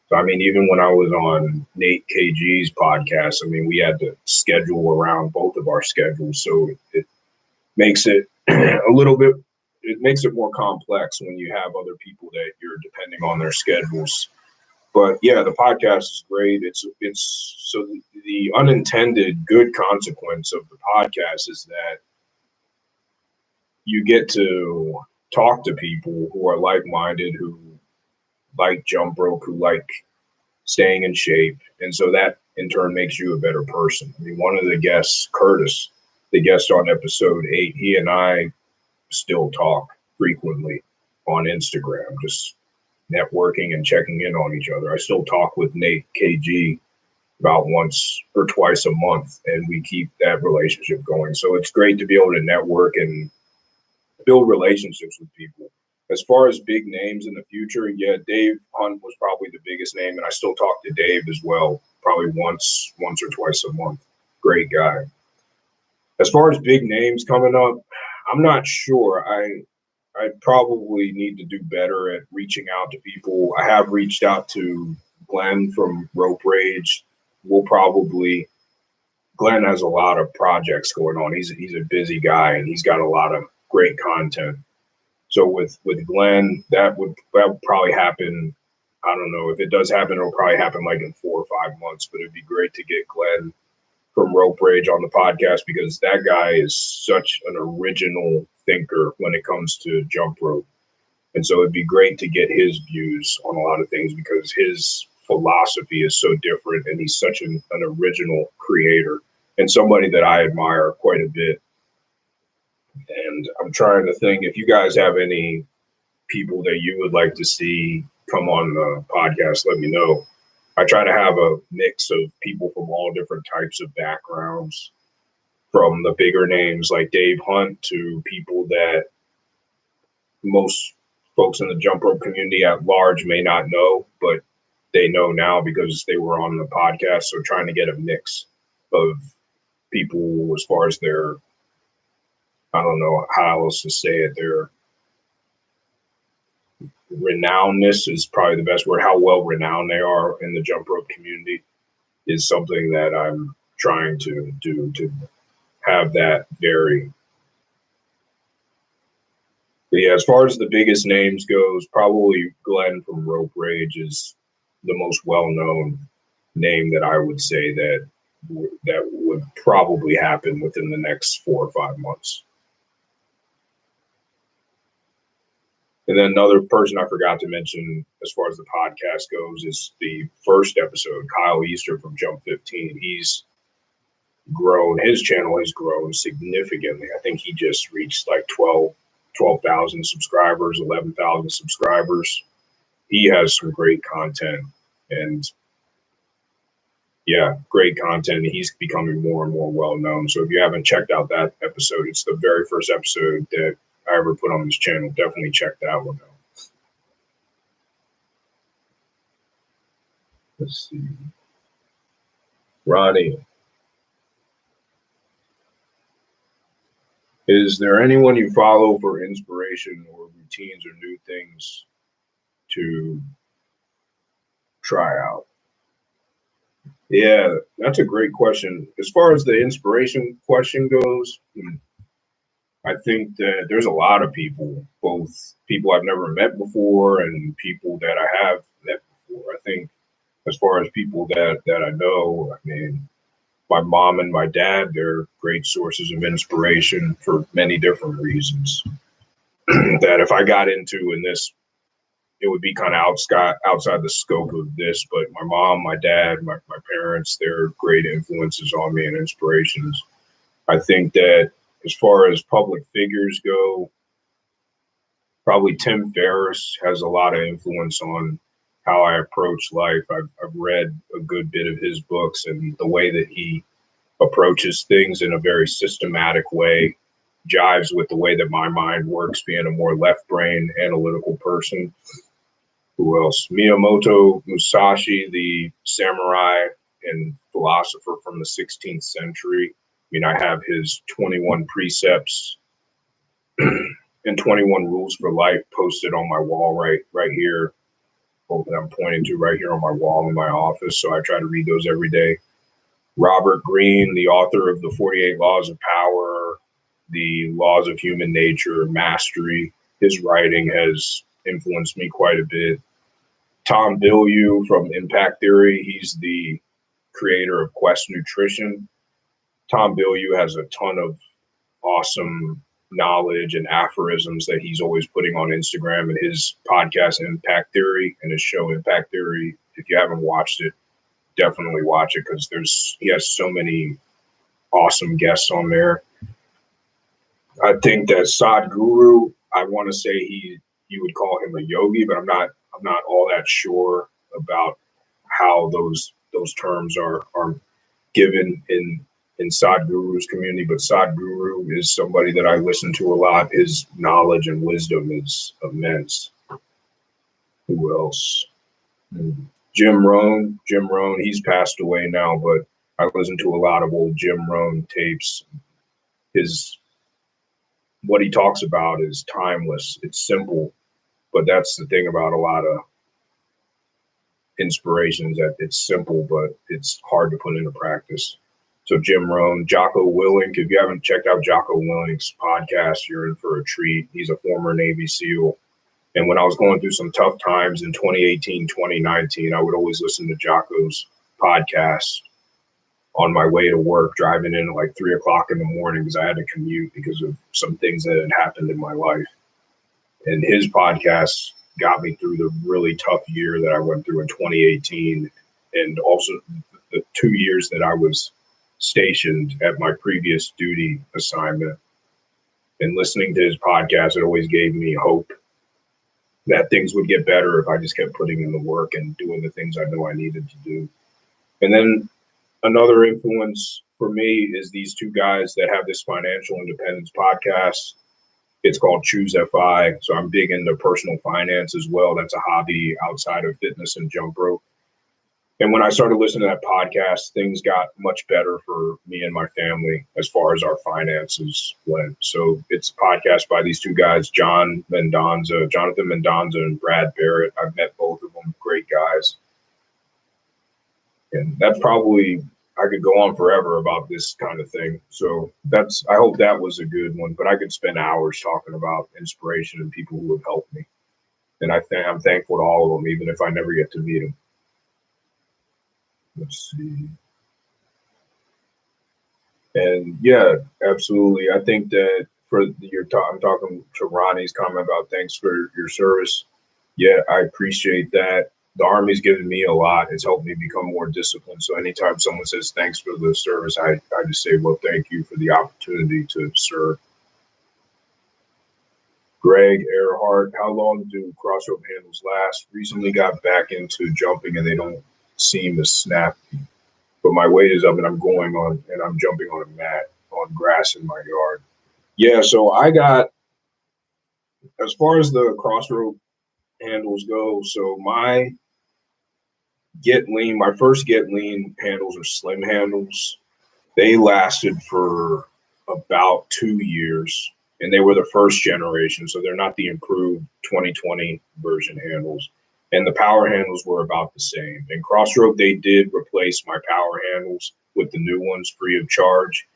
So, I mean, even when I was on Nate KG's podcast, I mean, we had to schedule around both of our schedules. So it makes it a little bit, it makes it more complex when you have other people that you're depending on their schedules. But yeah, the podcast is great. It's so the unintended good consequence of the podcast is that you get to talk to people who are like-minded, who like jump rope, who like staying in shape. And so that in turn makes you a better person. I mean, one of the guests, Curtis, the guest on episode 8, he and I still talk frequently on Instagram, just networking and checking in on each other. I still talk with Nate KG about once or twice a month, and we keep that relationship going. So it's great to be able to network and build relationships with people. As far as big names in the future, yeah, Dave Hunt was probably the biggest name, and I still talk to Dave as well, probably once or twice a month. Great guy. As far as big names coming up, I'm not sure. I probably need to do better at reaching out to people. I have reached out to Glenn from Rope Rage. Glenn has a lot of projects going on. He's a busy guy and he's got a lot of great content. So with Glenn, that would probably happen. I don't know if it does happen. It'll probably happen like in 4 or 5 months. But it'd be great to get Glenn from Rope Rage on the podcast because that guy is such an original thinker when it comes to jump rope. And so it'd be great to get his views on a lot of things because his philosophy is so different and he's such an original creator and somebody that I admire quite a bit. And I'm trying to think if you guys have any people that you would like to see come on the podcast, let me know. I try to have a mix of people from all different types of backgrounds, from the bigger names like Dave Hunt to people that most folks in the jump rope community at large may not know, but they know now because they were on the podcast. So trying to get a mix of people as far as their, I don't know how else to say it, their renownedness is probably the best word. How well renowned they are in the jump rope community is something that I'm trying to do, to have that vary. But yeah, as far as the biggest names goes, probably Glenn from Rope Rage is the most well-known name that I would say that would probably happen within the next 4 or 5 months. And then another person I forgot to mention as far as the podcast goes is the first episode, Kyle Easter from Jump 15. He's grown, his channel has grown significantly. I think he just reached like 12,000 subscribers, 11,000 subscribers. He has some great content, and yeah, great content. He's becoming more and more well known. So if you haven't checked out that episode, it's the very first episode that I ever put on this channel. Definitely check that one out. Let's see. Ronnie, is there anyone you follow for inspiration or routines or new things to try out? Yeah, that's a great question. As far as the inspiration question goes, I think that there's a lot of people, both people I've never met before and people that I have met before. I think as far as people that I know, I mean, my mom and my dad, they're great sources of inspiration for many different reasons. That if I got into in this, it would be kind of outside the scope of this, but my mom, my dad, my parents, they're great influences on me and inspirations. I think that as far as public figures go, probably Tim Ferriss has a lot of influence on how I approach life. I've read a good bit of his books, and the way that he approaches things in a very systematic way jives with the way that my mind works, being a more left brain analytical person. Who else? Miyamoto Musashi, the samurai and philosopher from the 16th century. I mean, I have his 21 precepts and 21 rules for life posted on my wall right here. That I'm pointing to right here on my wall in my office. So I try to read those every day. Robert Greene, the author of the 48 Laws of Power, the Laws of Human Nature, Mastery. His writing has influenced me quite a bit. Tom Bilyeu from Impact Theory, he's the creator of Quest Nutrition. Tom Bilyeu has a ton of awesome knowledge and aphorisms that he's always putting on Instagram, and his podcast Impact Theory and his show Impact Theory. If you haven't watched it, definitely watch it because he has so many awesome guests on there. I think that Sadhguru, I want to say you would call him a yogi, but I'm not all that sure about how those terms are given in Sadhguru's community. But Sadhguru is somebody that I listen to a lot. His knowledge and wisdom is immense. Who else? Jim Rohn, he's passed away now, but I listen to a lot of old Jim Rohn tapes. What he talks about is timeless. It's simple, but that's the thing about a lot of inspirations, that it's simple, but it's hard to put into practice. So Jim Rohn, Jocko Willink, if you haven't checked out Jocko Willink's podcast, you're in for a treat. He's a former Navy SEAL. And when I was going through some tough times in 2018, 2019, I would always listen to Jocko's podcast on my way to work, driving in at like 3 o'clock in the morning because I had to commute because of some things that had happened in my life. And his podcast got me through the really tough year that I went through in 2018, and also the 2 years that I was stationed at my previous duty assignment. And listening to his podcast, it always gave me hope that things would get better if I just kept putting in the work and doing the things I know I needed to do. And then another influence for me is these two guys that have this financial independence podcast. It's called Choose FI. So I'm big into personal finance as well. That's a hobby outside of fitness and jump rope. And when I started listening to that podcast, things got much better for me and my family as far as our finances went. So it's a podcast by these two guys, Jonathan Mendonza and Brad Barrett. I've met both of them, great guys. And that's probably, I could go on forever about this kind of thing. So I hope that was a good one, but I could spend hours talking about inspiration and people who have helped me. And I'm thankful to all of them, even if I never get to meet them. Let's see. And yeah, absolutely. I think that I'm talking to Ronnie's comment about thanks for your service. Yeah, I appreciate that. The Army's given me a lot. It's helped me become more disciplined. So anytime someone says thanks for the service, I just say, well, thank you for the opportunity to serve. Greg Earhart, how long do Crossroad handles last? Recently got back into jumping and they don't seem as snappy. But my weight is up and I'm jumping on a mat on grass in my yard. Yeah, so I got, as far as the Crossroad handles go, so my first Get Lean handles are slim handles. They lasted for about 2 years and they were the first generation. So they're not the improved 2020 version handles. And the power handles were about the same. And Crossroad, they did replace my power handles with the new ones free of charge.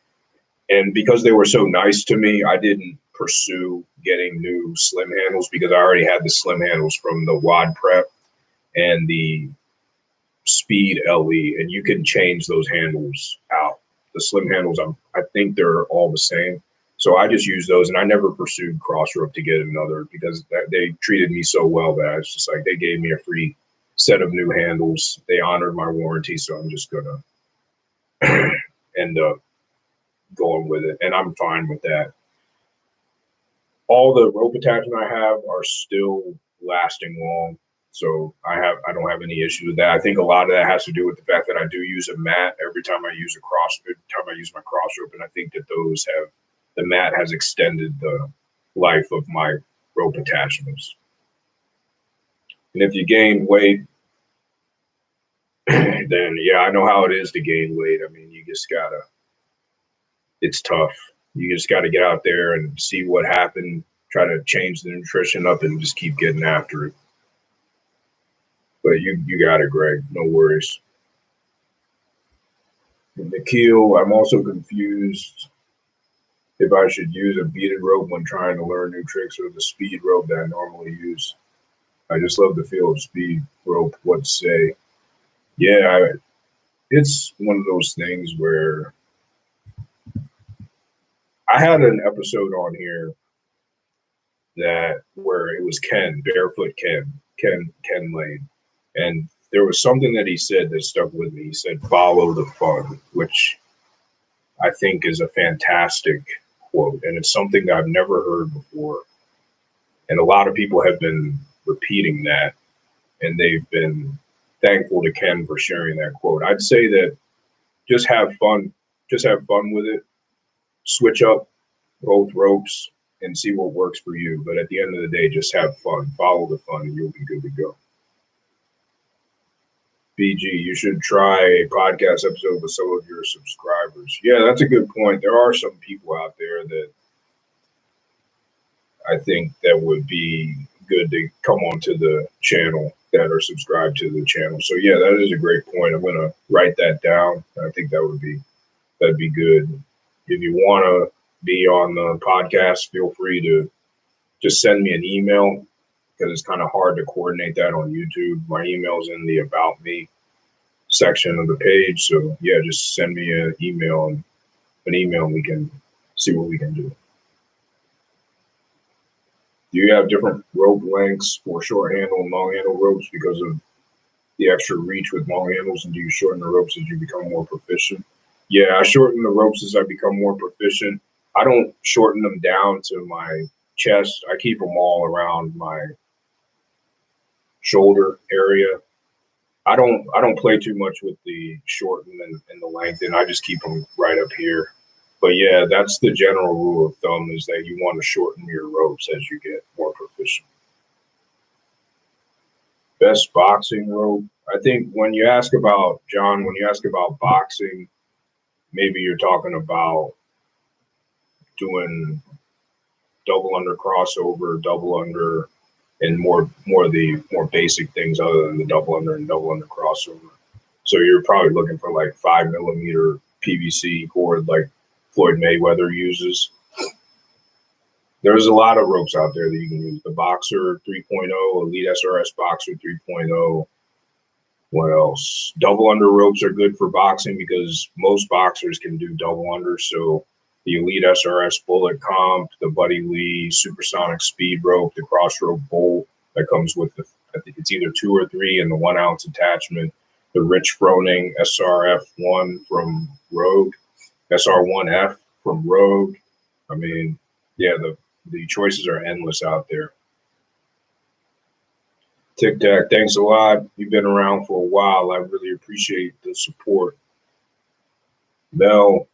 And because they were so nice to me, I didn't pursue getting new slim handles because I already had the slim handles from the WOD Prep and the Speed LE, and you can change those handles out. The slim handles, I think they're all the same. So I just use those, and I never pursued Crossroad to get another because they treated me so well that I was just like, they gave me a free set of new handles. They honored my warranty, so I'm just gonna end up going with it, and I'm fine with that. All the rope attachment I have are still lasting long, so I don't have any issues with that. I think a lot of that has to do with the fact that I do use a mat every time I use my cross rope, and I think that the mat has extended the life of my rope attachments. And if you gain weight, then yeah, I know how it is to gain weight. I mean, it's tough. You just got to get out there and see what happened, try to change the nutrition up and just keep getting after it. But you got it, Greg. No worries. And Nikhil, I'm also confused if I should use a beaded rope when trying to learn new tricks or the speed rope that I normally use. I just love the feel of speed rope. What to say? Yeah, it's one of those things where I had an episode on here where it was Barefoot Ken Lane. And there was something that he said that stuck with me. He said, follow the fun, which I think is a fantastic quote. And it's something that I've never heard before. And a lot of people have been repeating that. And they've been thankful to Ken for sharing that quote. I'd say that just have fun. Just have fun with it. Switch up both ropes and see what works for you. But at the end of the day, just have fun. Follow the fun and you'll be good to go. BG, you should try a podcast episode with some of your subscribers. Yeah, that's a good point. There are some people out there that I think that would be good to come onto the channel that are subscribed to the channel. So yeah, that is a great point. I'm going to write that down. I think that'd be good. If you want to be on the podcast, feel free to just send me an email because it's kind of hard to coordinate that on YouTube. My email's in the About Me section of the page. So yeah, just send me an email and we can see what we can do. Do you have different rope lengths for short handle and long handle ropes because of the extra reach with long handles? And do you shorten the ropes as you become more proficient? Yeah, I shorten the ropes as I become more proficient. I don't shorten them down to my chest. I keep them all around my shoulder area. I don't play too much with the shorten and the lengthen. I just keep them right up here. But yeah, that's the general rule of thumb, is that you want to shorten your ropes as you get more proficient. Best boxing rope. I think when you ask about, John, when you ask about boxing, maybe you're talking about doing double under crossover, double under, and more of the more basic things other than the double under and double under crossover. So you're probably looking for like 5mm PVC cord like Floyd Mayweather uses. There's a lot of ropes out there that you can use. The Boxer 3.0, Elite SRS Boxer 3.0. What else? Double under ropes are good for boxing because most boxers can do double under. So the Elite SRS Bullet Comp, the Buddy Lee Supersonic Speed Rope, the Crossroad Bolt that comes with the, I think it's either 2 or 3 and the 1 ounce attachment. The Rich Froning SRF1 from Rogue, SR1F from Rogue. I mean, yeah, the choices are endless out there. Tic Tac, thanks a lot. You've been around for a while. I really appreciate the support. Mel,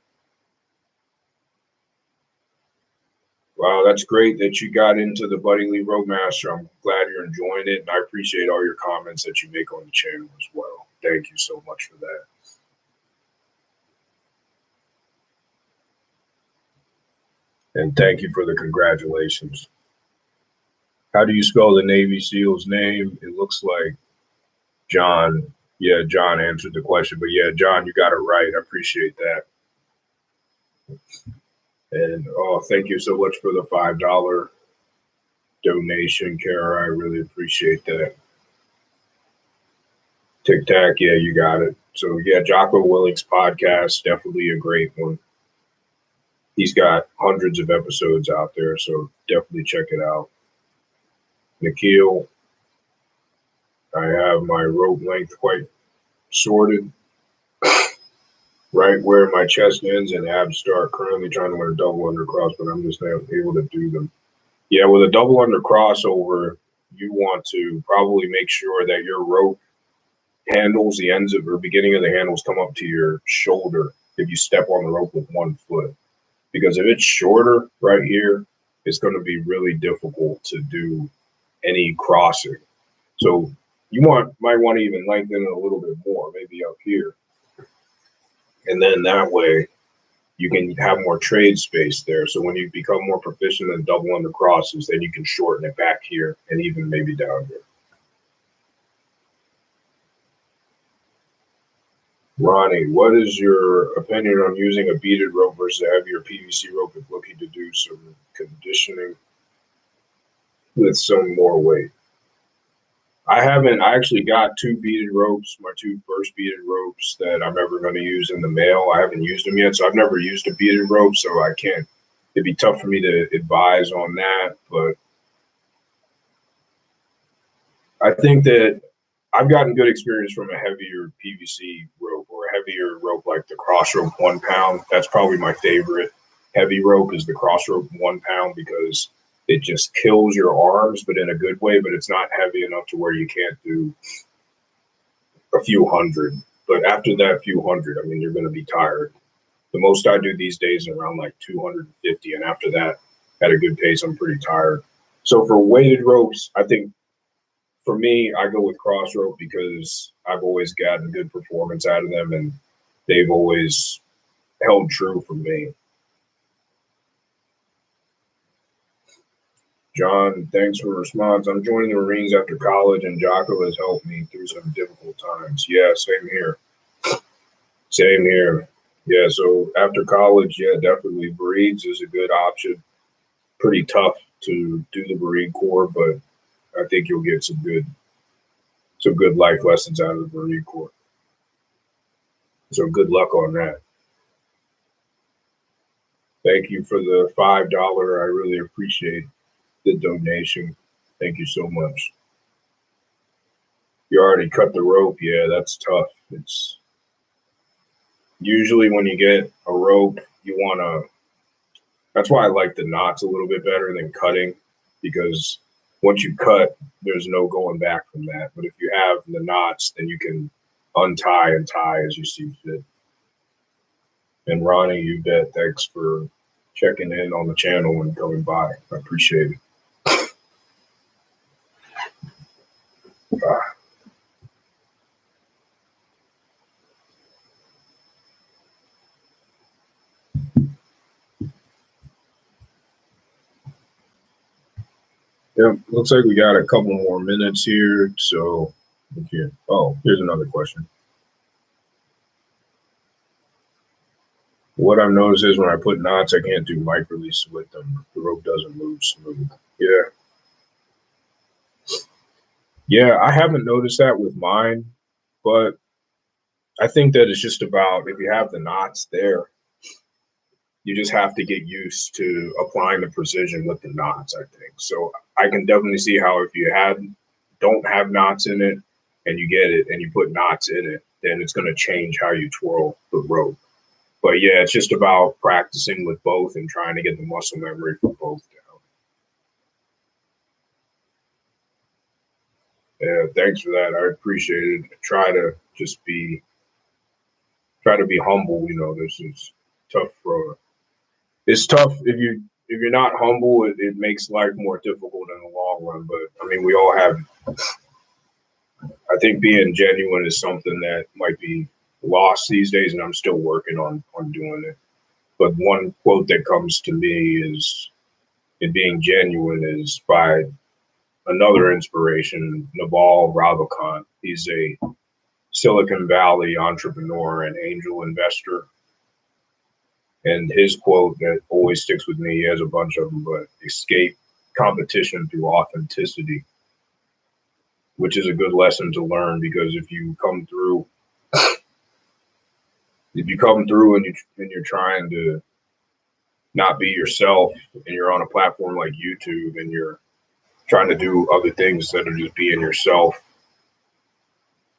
wow, that's great that you got into the Buddy Lee Roadmaster. I'm glad you're enjoying it, and I appreciate all your comments that you make on the channel as well. Thank you so much for that. And thank you for the congratulations. How do you spell the Navy SEAL's name? It looks like John. Yeah, John answered the question. But yeah, John, you got it right. I appreciate that. And oh, thank you so much for the $5 donation, Kara. I really appreciate that. Tic Tac, yeah, you got it. So yeah, Jocko Willink's podcast, definitely a great one. He's got hundreds of episodes out there, so definitely check it out. Nikhil, I have my rope length quite sorted, right where my chest ends and abs start. Currently trying to learn double under cross, but I'm just not able to do them. Yeah, with a double under crossover, you want to probably make sure that your rope handles, the ends of or beginning of the handles come up to your shoulder if you step on the rope with one foot. Because if it's shorter right here, it's going to be really difficult to do any crossing. So you might want to even lengthen it a little bit more, maybe up here. And then that way you can have more trade space there. So when you become more proficient in double under crosses, then you can shorten it back here and even maybe down here. Ronnie, what is your opinion on using a beaded rope versus a heavier PVC rope if looking to do some conditioning with some more weight? I actually got 2 beaded ropes, my 2 first beaded ropes that I'm ever going to use in the mail. I haven't used them yet, so I've never used a beaded rope, so I can't, it'd be tough for me to advise on that, but I think that I've gotten good experience from a heavier PVC rope or a heavier rope like the Crossroad 1 pound. That's probably my favorite heavy rope is the Crossroad 1 pound because it just kills your arms, but in a good way, but it's not heavy enough to where you can't do a few hundred. But after that few hundred, I mean, you're going to be tired. The most I do these days is around like 250. And after that, at a good pace, I'm pretty tired. So for weighted ropes, I think for me, I go with Crossroad because I've always gotten good performance out of them and they've always held true for me. John, thanks for the response. I'm joining the Marines after college and Jocko has helped me through some difficult times. Yeah, same here. Same here. Yeah, so after college, yeah, definitely Bereeds is a good option. Pretty tough to do the Marine Corps, but I think you'll get some good life lessons out of the Marine Corps. So good luck on that. Thank you for the $5. I really appreciate the donation. Thank you so much. You already cut the rope. Yeah, that's tough. It's usually when you get a rope, you want to, that's why I like the knots a little bit better than cutting because once you cut, there's no going back from that. But if you have the knots, then you can untie and tie as you see fit. And Ronnie, you bet. Thanks for checking in on the channel and coming by. I appreciate it. Yeah, looks like we got a couple more minutes here. So, okay. Oh, here's another question. What I've noticed is when I put knots, I can't do mic release with them. The rope doesn't move smooth. Yeah. Yeah, I haven't noticed that with mine, but I think that it's just about if you have the knots there, you just have to get used to applying the precision with the knots, I think. So I can definitely see how if you don't have knots in it and you get it and you put knots in it, then it's going to change how you twirl the rope. But yeah, it's just about practicing with both and trying to get the muscle memory for both down. Yeah, thanks for that. I appreciate it. Try to be humble. You know, this is tough for. It's tough if you're not humble. It makes life more difficult in the long run. But I mean, we all have. I think being genuine is something that might be lost these days, and I'm still working on doing it. But one quote that comes to me is, "In being genuine is by another inspiration, Naval Ravikant. He's a Silicon Valley entrepreneur and angel investor. And his quote that always sticks with me, he has a bunch of them, but escape competition through authenticity, which is a good lesson to learn because if you come through and you're trying to not be yourself and you're on a platform like YouTube and you're trying to do other things instead of just being yourself,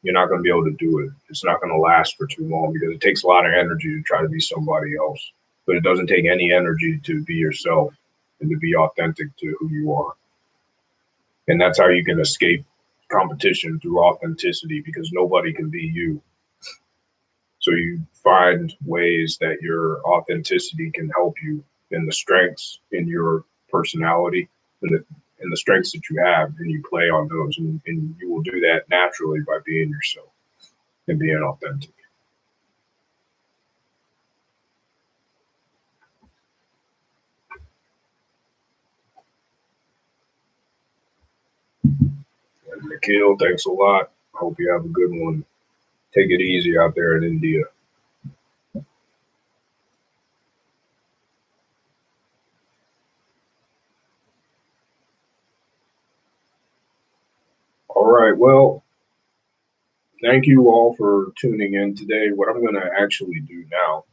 you're not going to be able to do it. It's not going to last for too long because it takes a lot of energy to try to be somebody else. But it doesn't take any energy to be yourself and to be authentic to who you are. And that's how you can escape competition through authenticity because nobody can be you. So you find ways that your authenticity can help you in the strengths in your personality and the strengths that you have, and you play on those. And you will do that naturally by being yourself and being authentic. And Nikhil, thanks a lot. Hope you have a good one. Take it easy out there in India. All right. Well, thank you all for tuning in today. What I'm going to actually do now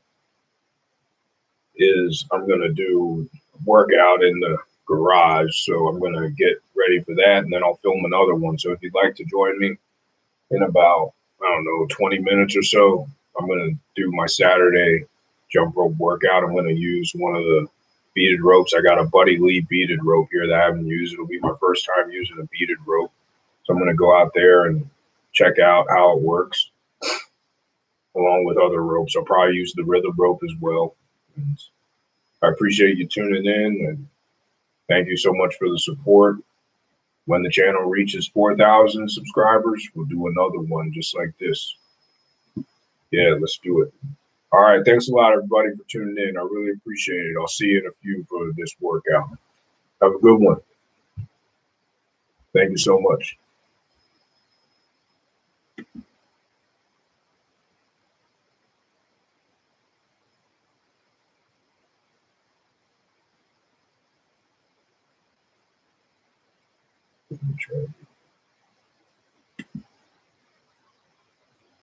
is I'm going to do workout in the garage. So I'm going to get ready for that and then I'll film another one. So if you'd like to join me in about, I don't know, 20 minutes or so, I'm going to do my Saturday jump rope workout. I'm going to use one of the beaded ropes. I got a Buddy Lee beaded rope here that I haven't used. It'll be my first time using a beaded rope. So I'm going to go out there and check out how it works along with other ropes. I'll probably use the rhythm rope as well. And I appreciate you tuning in and thank you so much for the support. When the channel reaches 4,000 subscribers, we'll do another one just like this. Yeah, let's do it. All right. Thanks a lot, everybody, for tuning in. I really appreciate it. I'll see you in a few for this workout. Have a good one. Thank you so much. Try